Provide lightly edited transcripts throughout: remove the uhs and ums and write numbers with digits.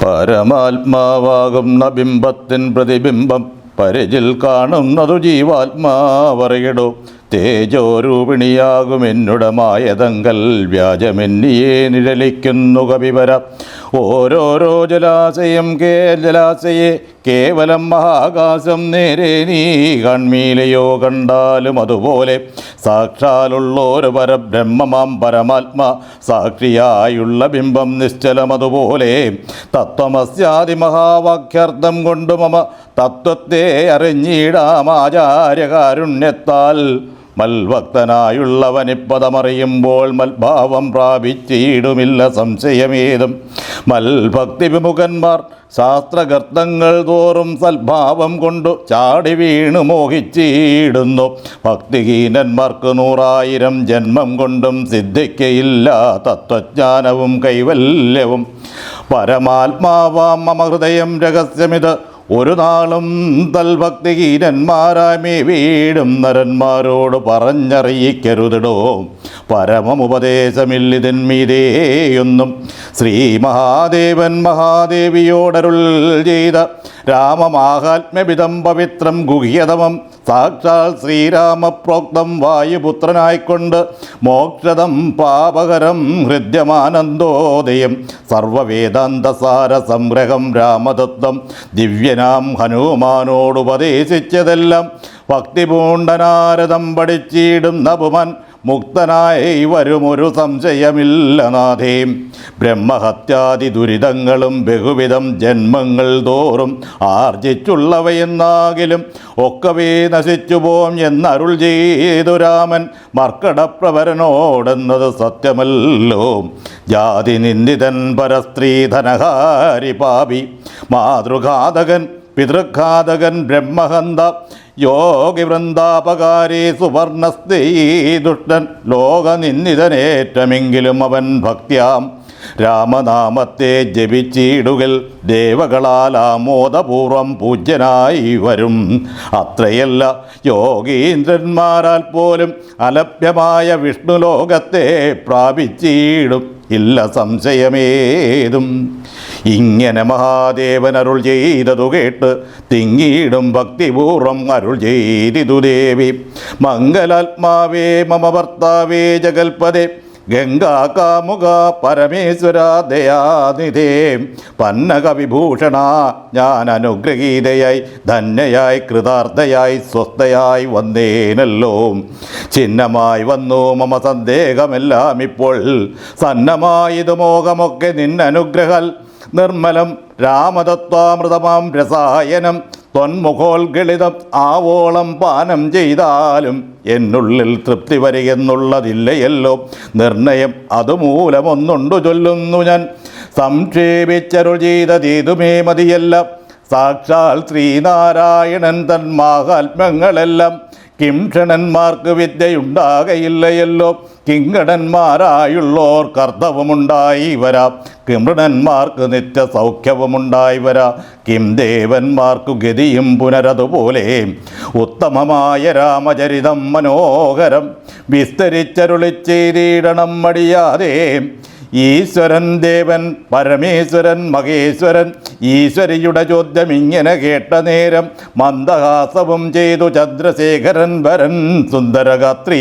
പരമാത്മാവാകുന്ന ബിംബത്തിൻ പ്രതിബിംബം പരിചിൽ കാണുന്നതു ജീവാത്മാവറിയിടൂ. തേജോരൂപിണിയാകും എന്നുടമായതങ്കൽ വ്യാജമെന്നിയെ നിഴലിക്കുന്നു കവിവര. ഓരോരോ ജലാശയെ കേവലം മഹാകാശം നേരെ നീ കൺമീലയോ കണ്ടാലും അതുപോലെ സാക്ഷാലുള്ളൊരു പരബ്രഹ്മമാം പരമാത്മാ സാക്ഷിയായുള്ള ബിംബം നിശ്ചലമതുപോലെ തത്വമസ്യാദി മഹാവാക്യാർത്ഥം കൊണ്ട് മമ തത്വത്തെ അറിഞ്ഞിടാം ആചാര്യകാരുണ്യത്താൽ. മൽഭക്തനായുള്ളവനിപ്പതമറിയുമ്പോൾ മൽഭാവം പ്രാപിച്ചിടുമില്ല സംശയമേതും. മൽഭക്തി വിമുഖന്മാർ ശാസ്ത്രഗർത്തങ്ങൾ തോറും സൽഭാവം കൊണ്ടു ചാടി വീണു മോഹിച്ചിടുന്നു. ഭക്തിഹീനന്മാർക്ക് 100,000 ജന്മം കൊണ്ടും സിദ്ധിക്കയില്ല തത്വജ്ഞാനവും കൈവല്യവും. പരമാത്മാവാം മമ ഹൃദയം രഹസ്യമിത് ഒരു നാളും തൽഭക്തിഹീനന്മാരാമേ വീടും നരന്മാരോട് പറഞ്ഞറിയിക്കരുതിടോ. പരമമുപദേശമില്ലിതിന്മീതേയൊന്നും. ശ്രീ മഹാദേവൻ മഹാദേവിയോടരുൾ ചെയ്ത രാമമാഹാത്മ്യവിധം പവിത്രം ഗുഹ്യതമം സാക്ഷാൽ ശ്രീരാമപ്രോക്തം വായുപുത്രനായിക്കൊണ്ട് മോക്ഷദം പാപകരം ഹൃദ്യമാനന്ദോദയം സർവവേദാന്തസാര സംഗ്രഹം രാമതത്വം ദിവ്യനാം ഹനുമാനോടുപദേശിച്ചതെല്ലാം ഭക്തിപൂണ്ടനാരദം പഠിച്ചിടും നപുമൻ മുക്തനായി വരുമൊരു സംശയമില്ല നാഥേ. ബ്രഹ്മഹത്യാദി ദുരിതങ്ങളും ബഹുവിധം ജന്മങ്ങൾ തോറും ആർജിച്ചുള്ളവയെന്നാകിലും ഒക്കവേ നശിച്ചുപോം എന്നരുൾ ചെയ്തു രാമൻ മർക്കടപ്രവരനോടെന്നത് സത്യമല്ലോ. ജാതി നിന്ദിതൻ പരസ്ത്രീ ധനഹാരി പാപി മാതൃഘാതകൻ പിതൃഘാതകൻ ബ്രഹ്മഹന്ത യോഗി വൃന്ദാപകാരി സുവർണസ്തീ ദുഷ്ടൻ ലോകനിന്ദിതനേറ്റമെങ്കിലും അവൻ ഭക്ത്യാം രാമനാമത്തെ ജപിച്ചിടുകിൽ ദേവകളാൽ ആമോദപൂർവം പൂജ്യനായി വരും. അത്രയല്ല യോഗീന്ദ്രന്മാരാൽ പോലും അലഭ്യമായ വിഷ്ണുലോകത്തെ പ്രാപിച്ചിടും ഇല്ല സംശയമേതും. ഇങ്ങനെ മഹാദേവൻ അരുൾ ചെയ്തതു കേട്ട് തിങ്ങിയിടും ഭക്തിപൂർവം അരുൾ ചെയ്തിതു ദേവി. മംഗലാത്മാവേ മമ ഭർത്താവേ ജഗൽപദേ ഗംഗാകാമുക പരമേശ്വര ദയാനിധേ പന്നകവിഭൂഷണ ഞാൻ അനുഗ്രഹീതയായി ധന്യയായി കൃതാർത്ഥയായി സ്വസ്ഥയായി വന്നേനല്ലോ. ചിഹ്നമായി വന്നു മമ സന്ദേഹമെല്ലാം ഇപ്പോൾ സന്നമായിതു മോഹമൊക്കെ നിന്നനുഗ്രഹൽ നിർമ്മലം രാമതത്വാമൃതമാം രസായനം ത്വന്മുഖോൽഗളിതം ആവോളം പാനം ചെയ്താലും എന്നുള്ളിൽ തൃപ്തി വരികെന്നുള്ളതില്ലയല്ലോ നിർണയം. അതുമൂലമൊന്നുണ്ടു ചൊല്ലുന്നു ഞാൻ സംക്ഷേപിച്ചരുൾ ചെയ്തതേതുമേ മതിയല്ല. സാക്ഷാൽ ശ്രീനാരായണൻ തൻ മാഹാത്മ്യങ്ങളെല്ലാം കിംഷണന്മാർക്ക് വിദ്യയുണ്ടാകയില്ലയല്ലോ. കിങ്കടന്മാരായുള്ളോർ കർത്തവമുണ്ടായി വരാം. കിമൃണന്മാർക്ക് നിത്യ സൗഖ്യവുമുണ്ടായി വരാം. കിം ദേവന്മാർക്കു ഗതിയും പുനരതുപോലെ. ഉത്തമമായ രാമചരിതം മനോഹരം വിസ്തരിച്ചരുളിച്ചെയ്തിടണം മടിയാതെ. ഈശ്വരൻ ദേവൻ പരമേശ്വരൻ മഹേശ്വരൻ ഈശ്വരിയുടെ ചോദ്യം ഇങ്ങനെ കേട്ട നേരം മന്ദഹാസവും ചെയ്തു ചന്ദ്രശേഖരൻ വരൻ സുന്ദരഗാത്രി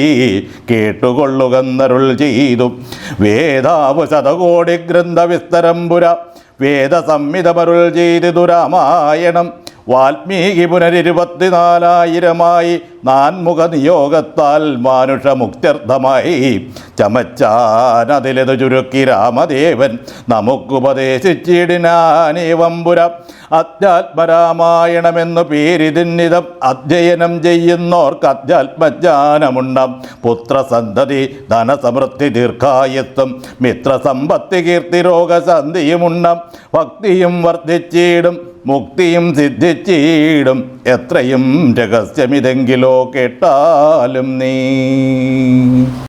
കേട്ടുകൊള്ളുകന്നരുൾ ചെയ്തു. വേദാവു ശതകോടി ഗ്രന്ഥവിസ്തരം പുര വേദസംഹിതമരുൾ ചെയ്തിതു രാമായണം. വാൽമീകി പുനർ24,000 നാൻമുഖ നിയോഗത്താൽ മാനുഷമുക്ത്യർത്ഥമായി ചമച്ചാനതിലതു ചുരുക്കി രാമദേവൻ നമുക്കുപദേശിച്ചിടിനാനേവം പുര. അധ്യാത്മരാമായണമെന്നു പേരിതിന്നിതം അധ്യയനം ചെയ്യുന്നോർക്ക് അധ്യാത്മജ്ഞാനമുണ്ടാം. പുത്രസന്തതി ധനസമൃദ്ധി ദീർഘായുത്വം മിത്രസമ്പത്തി കീർത്തി രോഗശാന്തിയുമുണ്ടാം. ഭക്തിയും വർദ്ധിച്ചിടും മുക്തിയും സിദ്ധിച്ചിടും. എത്രയും രഹസ്യമിതെങ്കിലോ കേട്ടാലും നീ.